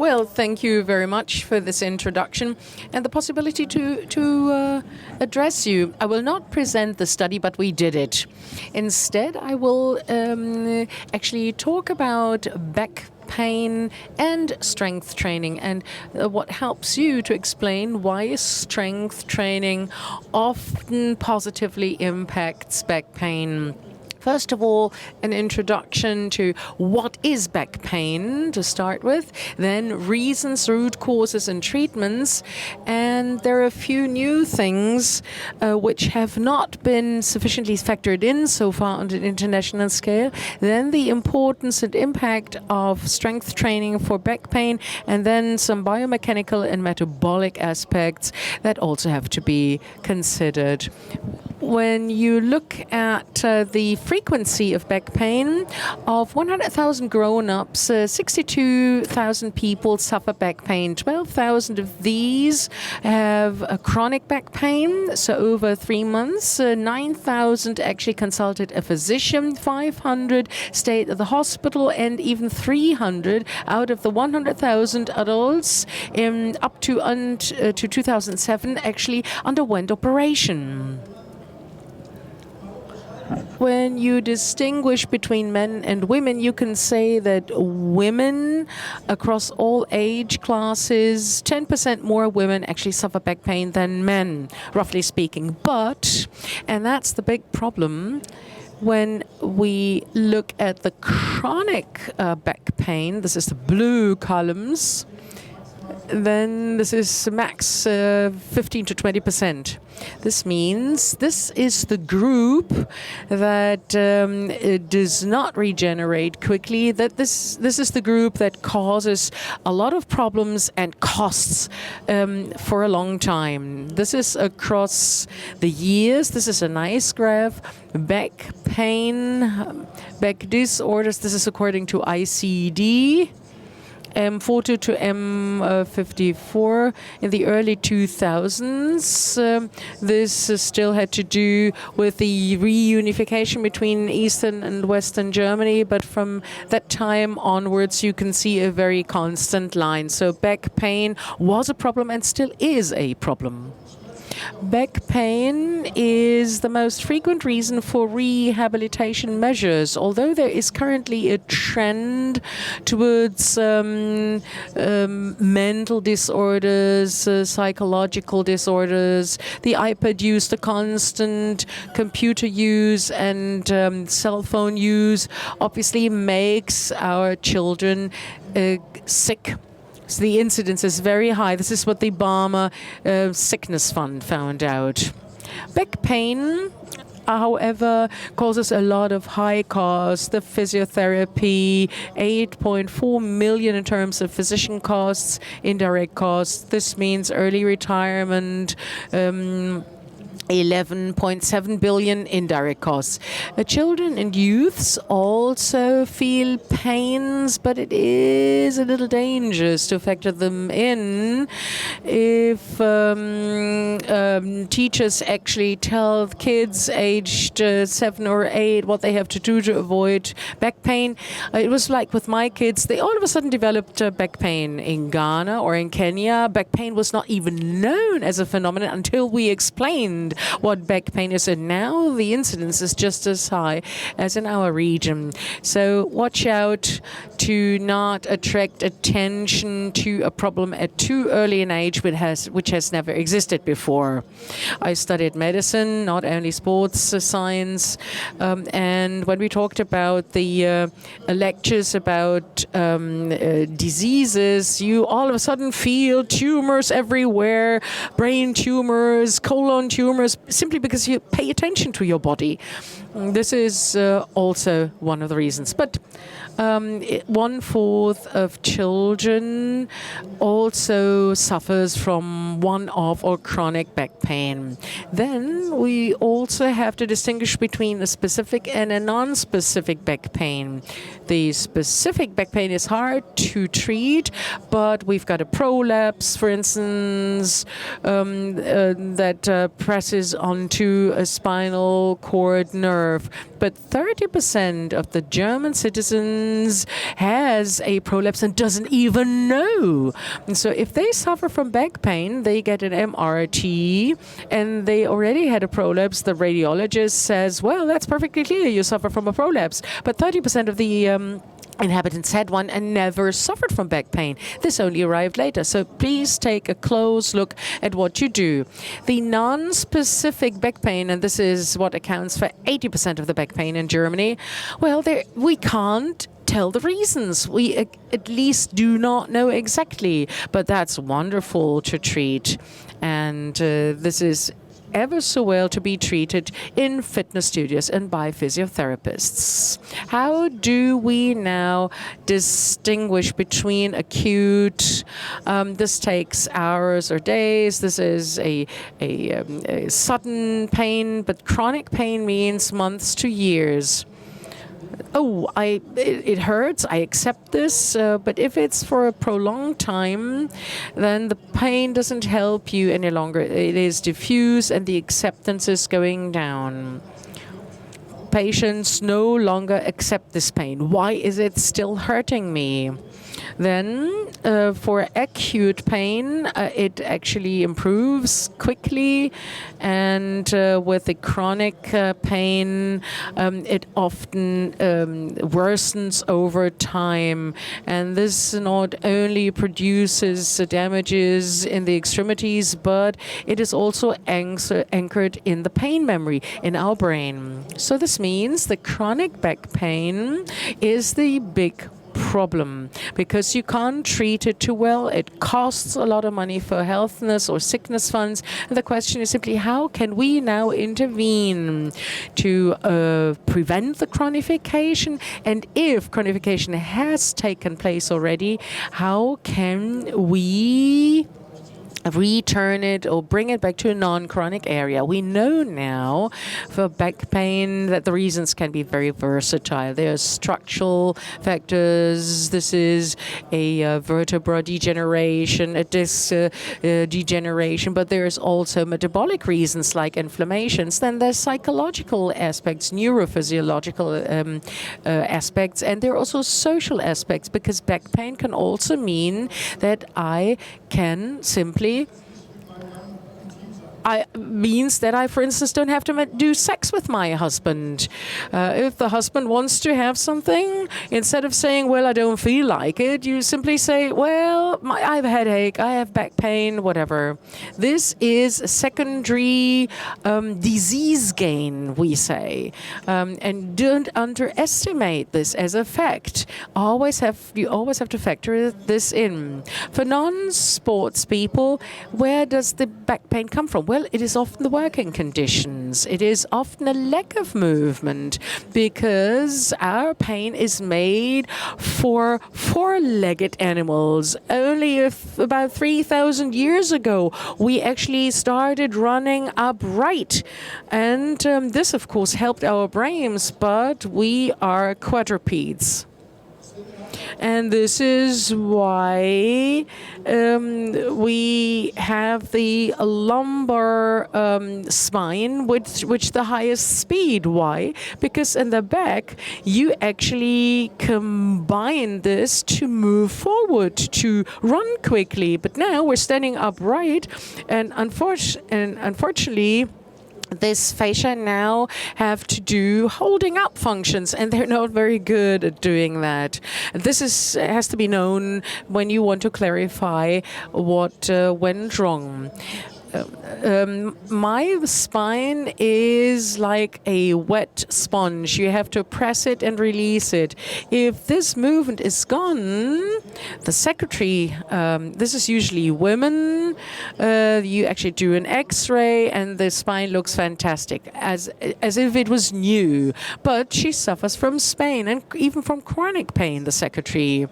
Well, thank you very much for this introduction and the possibility to address you. I will not present the study, but we did it. Instead, I will actually talk about back pain and strength training and what helps you to explain why strength training often positively impacts back pain. First of all, an introduction to what is back pain to start with, then reasons, root causes, and treatments. And there are a few new things which have not been sufficiently factored in so far on an international scale. Then the importance and impact of strength training for back pain, and then some biomechanical and metabolic aspects that also have to be considered. When you look at the frequency of back pain, of 100,000 grown-ups, 62,000 people suffer back pain. 12,000 of these have a chronic back pain, so over 3 months. 9,000 actually consulted a physician, 500 stayed at the hospital, and even 300 out of the 100,000 adults up to 2007 actually underwent operation. When you distinguish between men and women, you can say that women across all age classes, 10% more women actually suffer back pain than men, roughly speaking. But, and that's the big problem, when we look at the chronic back pain, this is the blue columns, then this is max 15 to 20%. This means this is the group that does not regenerate quickly, that this is the group that causes a lot of problems and costs for a long time. This is across the years. This is a nice graph. Back pain, back disorders, this is according to ICD. M40 to M54 in the early 2000s. This still had to do with the reunification between Eastern and Western Germany, but from that time onwards you can see a very constant line. So back pain was a problem and still is a problem. Back pain is the most frequent reason for rehabilitation measures, although there is currently a trend towards mental disorders, psychological disorders. The iPad use, the constant computer use, and cell phone use obviously makes our children sick. So the incidence is very high. This is what the Barmer Sickness Fund found out. Back pain, however, causes a lot of high costs. The physiotherapy, 8.4 million in terms of physician costs, indirect costs. This means early retirement, 11.7 billion indirect costs. Children and youths also feel pains, but it is a little dangerous to factor them in if teachers actually tell kids aged 7 or 8 what they have to do to avoid back pain. It was like with my kids, they all of a sudden developed back pain in Ghana or in Kenya. Back pain was not even known as a phenomenon until we explained what back pain is, and now the incidence is just as high as in our region. So watch out to not attract attention to a problem at too early an age which has never existed before. I studied medicine, not only sports science, and when we talked about the lectures about diseases, you all of a sudden feel tumors everywhere, brain tumors, colon tumors, simply because you pay attention to your body. This is also one of the reasons. But 1/4 of children also suffers from one-off or chronic back pain. Then we also have to distinguish between a specific and a non-specific back pain. The specific back pain is hard to treat, but we've got a prolapse, for instance, that places onto a spinal cord nerve. But 30% of the German citizens has a prolapse and doesn't even know. And so if they suffer from back pain, they get an MRT and they already had a prolapse. The radiologist says, well, that's perfectly clear. You suffer from a prolapse. But 30% of the inhabitants had one and never suffered from back pain. This only arrived later. So please take a close look at what you do. The non-specific back pain, and this is what accounts for 80% of the back pain in Germany, well, we can't tell the reasons. We at least do not know exactly, but that's wonderful to treat. And this is ever so well to be treated in fitness studios and by physiotherapists. How do we now distinguish between acute, this takes hours or days, this is a sudden pain, but chronic pain means months to years. Oh, it hurts, I accept this, but if it's for a prolonged time, then the pain doesn't help you any longer. It is diffuse and the acceptance is going down. Patients no longer accept this pain. Why is it still hurting me? Then for acute pain, it actually improves quickly, and with the chronic pain, it often worsens over time. And this not only produces damages in the extremities, but it is also anchored in the pain memory in our brain. So this means the chronic back pain is the big problem because you can't treat it too well. It costs a lot of money for healthness or sickness funds. And the question is simply, how can we now intervene to prevent the chronification? And if chronification has taken place already, how can we return it or bring it back to a non-chronic area? We know now for back pain that the reasons can be very versatile. There are structural factors. This is a vertebra degeneration, a disc degeneration, but there's also metabolic reasons like inflammations. Then there's psychological aspects, neurophysiological aspects, and there are also social aspects, because back pain can also mean that I can simply means that I, for instance, don't have to do sex with my husband. If the husband wants to have something, instead of saying, well, I don't feel like it, you simply say, well, I have a headache, I have back pain, whatever. This is secondary disease gain, we say. And don't underestimate this as a fact. You always have to factor this in. For non-sports people, where does the back pain come from? Well, it is often the working conditions. It is often a lack of movement, because our pain is made for four-legged animals. Only about 3,000 years ago, we actually started running upright. And this, of course, helped our brains, but we are quadrupeds. And this is why we have the lumbar spine with the highest speed. Why? Because in the back, you actually combine this to move forward, to run quickly. But now we're standing upright, and unfortunately, this fascia now have to do holding up functions, and they're not very good at doing that. This has to be known when you want to clarify what went wrong. My spine is like a wet sponge. You have to press it and release it. If this movement is gone, the secretary, this is usually women, you actually do an X-ray and the spine looks fantastic, as if it was new. But she suffers from pain and even from chronic pain, the secretary.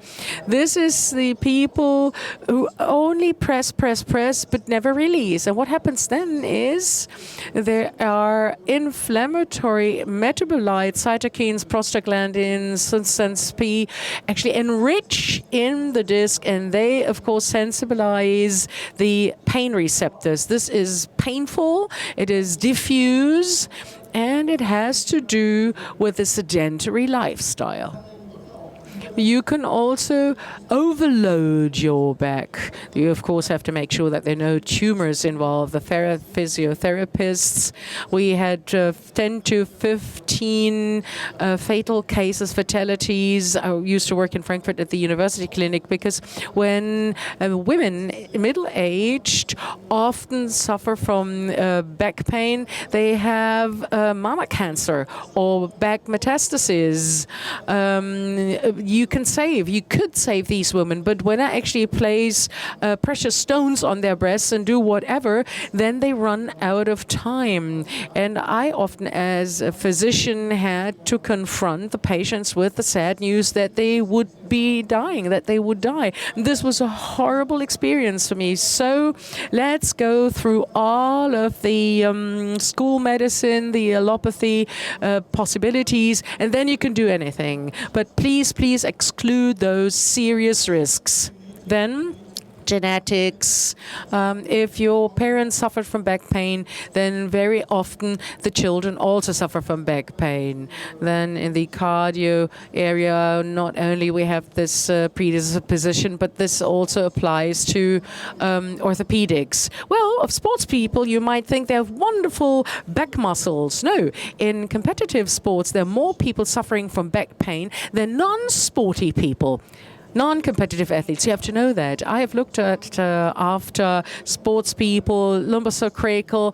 This is the people who only press, but never release. And what happens then is there are inflammatory metabolites, cytokines, prostaglandins, substance P, actually enrich in the disc, and they, of course, sensibilize the pain receptors. This is painful, it is diffuse, and it has to do with a sedentary lifestyle. You can also overload your back. You, of course, have to make sure that there are no tumors involved. The physiotherapists, we had 10 to 15 fatal cases, fatalities. I used to work in Frankfurt at the university clinic because when women, middle-aged, often suffer from back pain, they have mama cancer or back metastases. You could save these women, but when I actually place precious stones on their breasts and do whatever, then they run out of time. And I often, as a physician, had to confront the patients with the sad news that they would be dying, that they would die. This was a horrible experience for me. So let's go through all of the school medicine, the allopathy possibilities, and then you can do anything. But please exclude those serious risks. Then genetics. If your parents suffered from back pain, then very often the children also suffer from back pain. Then in the cardio area, not only we have this predisposition, but this also applies to orthopedics. Well, of sports people, you might think they have wonderful back muscles. No, in competitive sports, there are more people suffering from back pain than non-sporty people. Non-competitive athletes, you have to know that. I have looked at after sports people, lumbosacral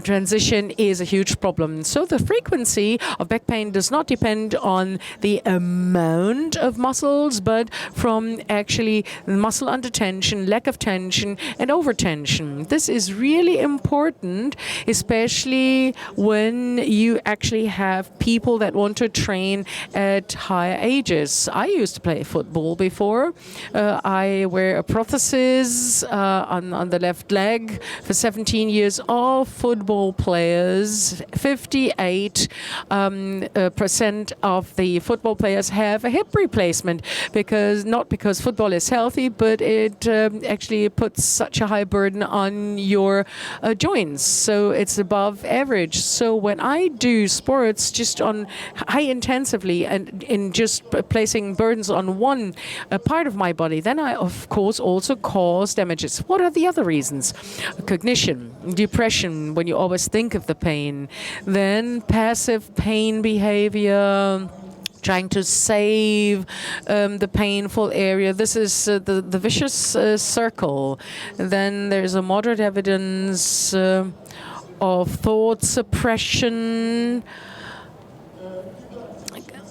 transition is a huge problem. So the frequency of back pain does not depend on the amount of muscles, but from actually muscle under tension, lack of tension, and overtension. This is really important, especially when you actually have people that want to train at higher ages. I used to play football before. I wear a prosthesis on the left leg for 17 years. All football players, 58% of the football players have a hip replacement not because football is healthy, but it actually puts such a high burden on your joints. So it's above average. So when I do sports just on high intensively and in just placing burdens on one part of my body, then I, of course, also cause damages. What are the other reasons? Cognition, depression, when you always think of the pain. Then passive pain behavior, trying to save the painful area. This is the vicious circle. Then there's a moderate evidence of thought suppression.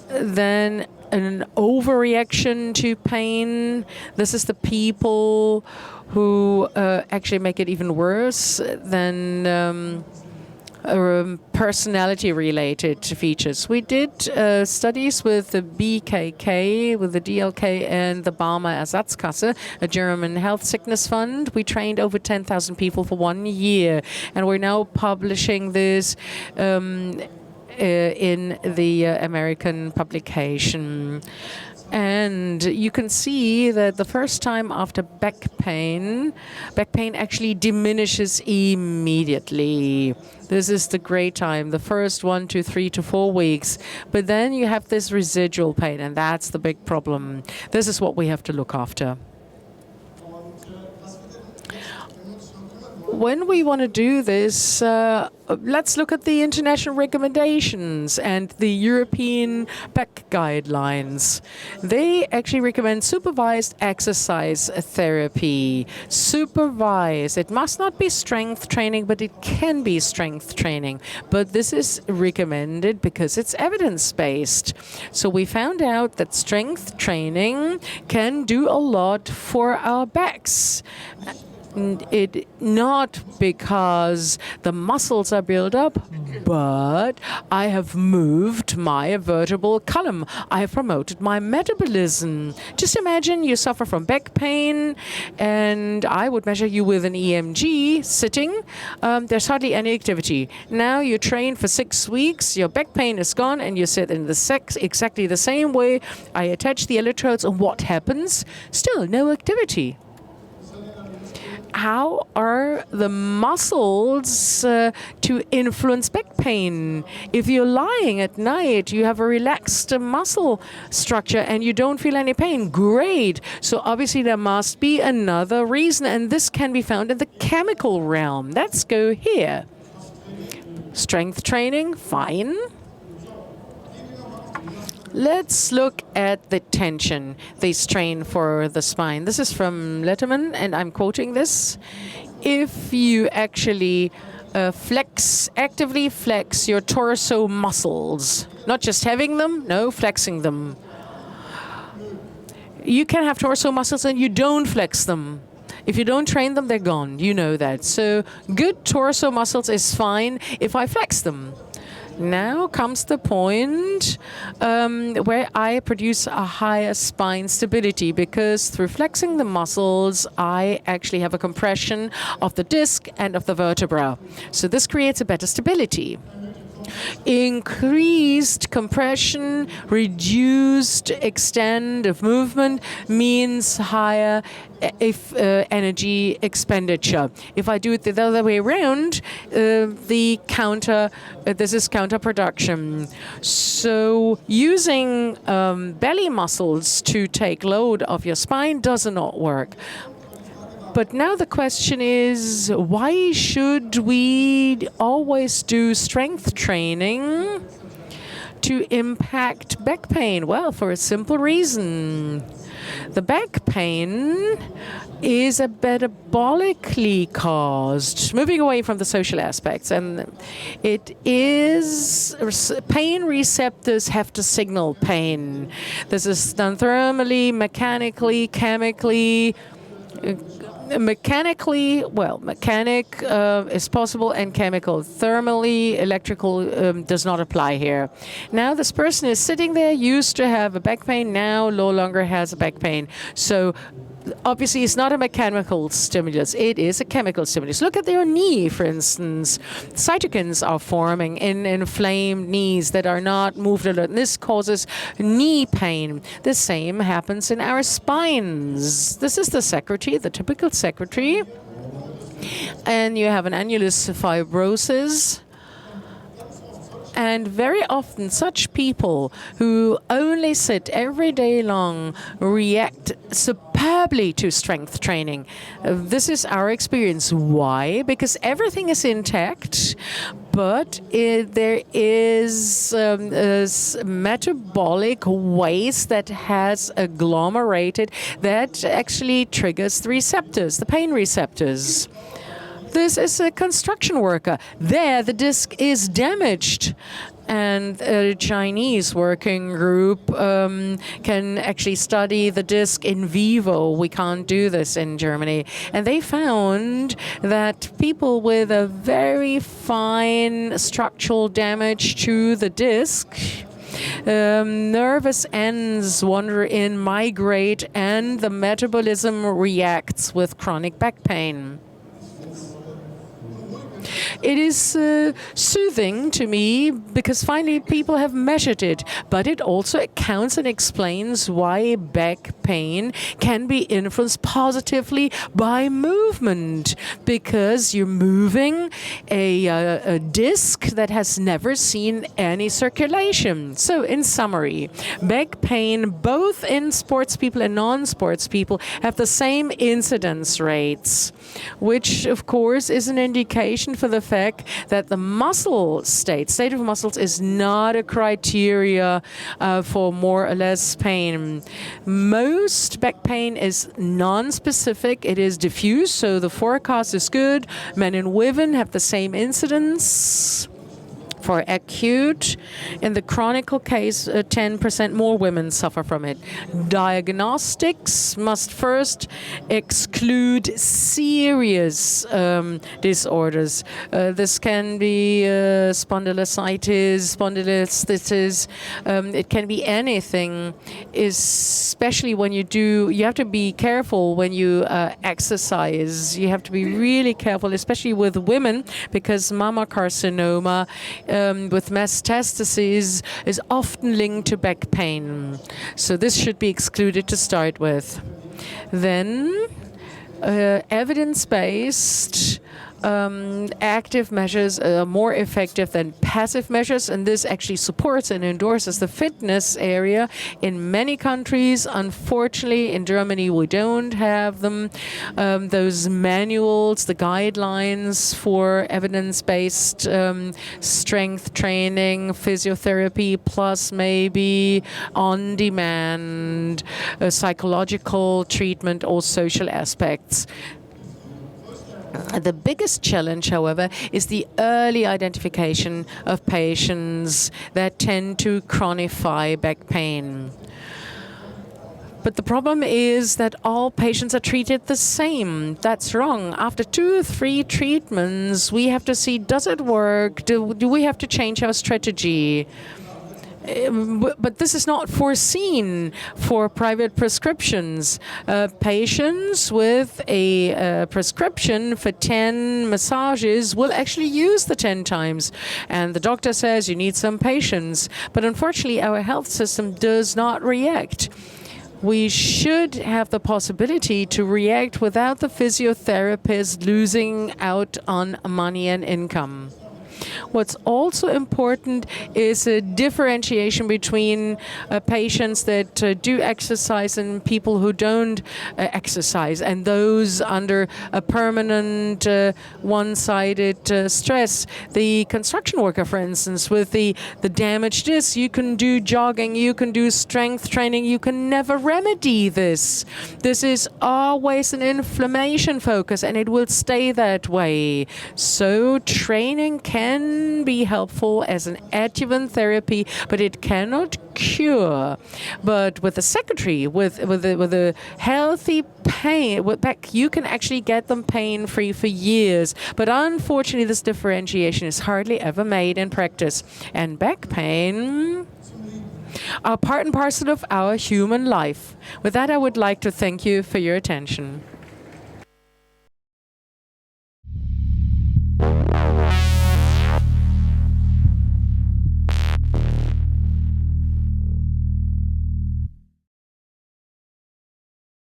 Then an overreaction to pain. This is the people who actually make it even worse than personality-related features. We did studies with the BKK, with the DLK, and the Barmer Ersatzkasse, a German health sickness fund. We trained over 10,000 people for 1 year, and we're now publishing this in the American publication. And you can see that the first time after back pain actually diminishes immediately. This is the great time, the first 1 to 3 to 4 weeks. But then you have this residual pain, and that's the big problem. This is what we have to look after. When we want to do this, let's look at the international recommendations and the European back guidelines. They actually recommend supervised exercise therapy. Supervised. It must not be strength training, but it can be strength training. But this is recommended because it's evidence-based. So we found out that strength training can do a lot for our backs. it not because the muscles are built up, but I have moved my vertebral column. I have promoted my metabolism. Just imagine you suffer from back pain, and I would measure you with an EMG sitting. There's hardly any activity. Now you train for 6 weeks, your back pain is gone, and you sit in exactly the same way. I attach the electrodes, and what happens? Still no activity. How are the muscles to influence back pain? If you're lying at night, you have a relaxed muscle structure and you don't feel any pain. Great. So obviously there must be another reason, and this can be found in the chemical realm. Let's go here. Strength training, fine. Let's look at the tension they strain for the spine. This is from Letterman, and I'm quoting this. If you actually actively flex your torso muscles, not just having them, no, flexing them. You can have torso muscles and you don't flex them. If you don't train them, they're gone. You know that. So good torso muscles is fine if I flex them. Now comes the point where I produce a higher spine stability, because through flexing the muscles, I actually have a compression of the disc and of the vertebra. So this creates a better stability. Increased compression, reduced extent of movement means higher energy expenditure. If I do it the other way around, this is counterproduction. So using belly muscles to take load off your spine does not work. But now the question is, why should we always do strength training to impact back pain? Well, for a simple reason. The back pain is metabolically caused, moving away from the social aspects, and it is pain receptors have to signal pain. This is done thermally, mechanically, chemically. Mechanic is possible, and chemical. Thermally, electrical does not apply here. Now this person is sitting there, used to have a back pain, now no longer has a back pain. So obviously it's not a mechanical stimulus, it is a chemical stimulus. Look at their knee, for instance. Cytokines are forming in inflamed knees that are not moved a lot. This causes knee pain. The same happens in our spines. This is the secretary, the typical secretary. And you have an annulus fibrosis. And very often such people who only sit every day long react superbly to strength training. This is our experience. Why? Because everything is intact, but there is metabolic waste that has agglomerated that actually triggers the receptors, the pain receptors. This is a construction worker. There, the disc is damaged. And a Chinese working group can actually study the disc in vivo. We can't do this in Germany. And they found that people with a very fine structural damage to the disc, nervous ends wander in, migrate, and the metabolism reacts with chronic back pain. It is soothing to me because finally people have measured it, but it also accounts and explains why back pain can be influenced positively by movement, because you're moving a disc that has never seen any circulation. So in summary, back pain, both in sports people and non-sports people, have the same incidence rates, which of course is an indication for the fact that the muscle state of muscles is not a criteria for more or less pain. Most back pain is non-specific. It is diffuse, so the forecast is good. Men and women have the same incidence For acute, in the chronic case, 10% more women suffer from it. Diagnostics must first exclude serious disorders. This can be spondylocytis, spondylolisthesis. It can be anything, especially when you have to be careful when you exercise. You have to be really careful, especially with women, because mama carcinoma with metastases is often linked to back pain. So this should be excluded to start with. Then evidence-based active measures are more effective than passive measures, and this actually supports and endorses the fitness area in many countries. Unfortunately, in Germany, we don't have them. Those manuals, the guidelines for evidence-based strength training, physiotherapy, plus maybe on-demand psychological treatment or social aspects. The biggest challenge, however, is the early identification of patients that tend to chronify back pain. But the problem is that all patients are treated the same. That's wrong. After 2 or 3 treatments, we have to see, does it work? Do we have to change our strategy? But this is not foreseen for private prescriptions. Patients with a prescription for 10 massages will actually use the 10 times. And the doctor says you need some patience. But unfortunately, our health system does not react. We should have the possibility to react without the physiotherapist losing out on money and income. What's also important is a differentiation between patients that do exercise and people who don't exercise, and those under a permanent one-sided stress. The construction worker, for instance, with the damaged disc, you can do jogging, you can do strength training, you can never remedy this. This is always an inflammation focus, and it will stay that way. So training can be helpful as an adjuvant therapy, but it cannot cure. But with the secretary, with a healthy pain, with back, you can actually get them pain-free for years. But unfortunately, this differentiation is hardly ever made in practice. And back pain are part and parcel of our human life. With that, I would like to thank you for your attention.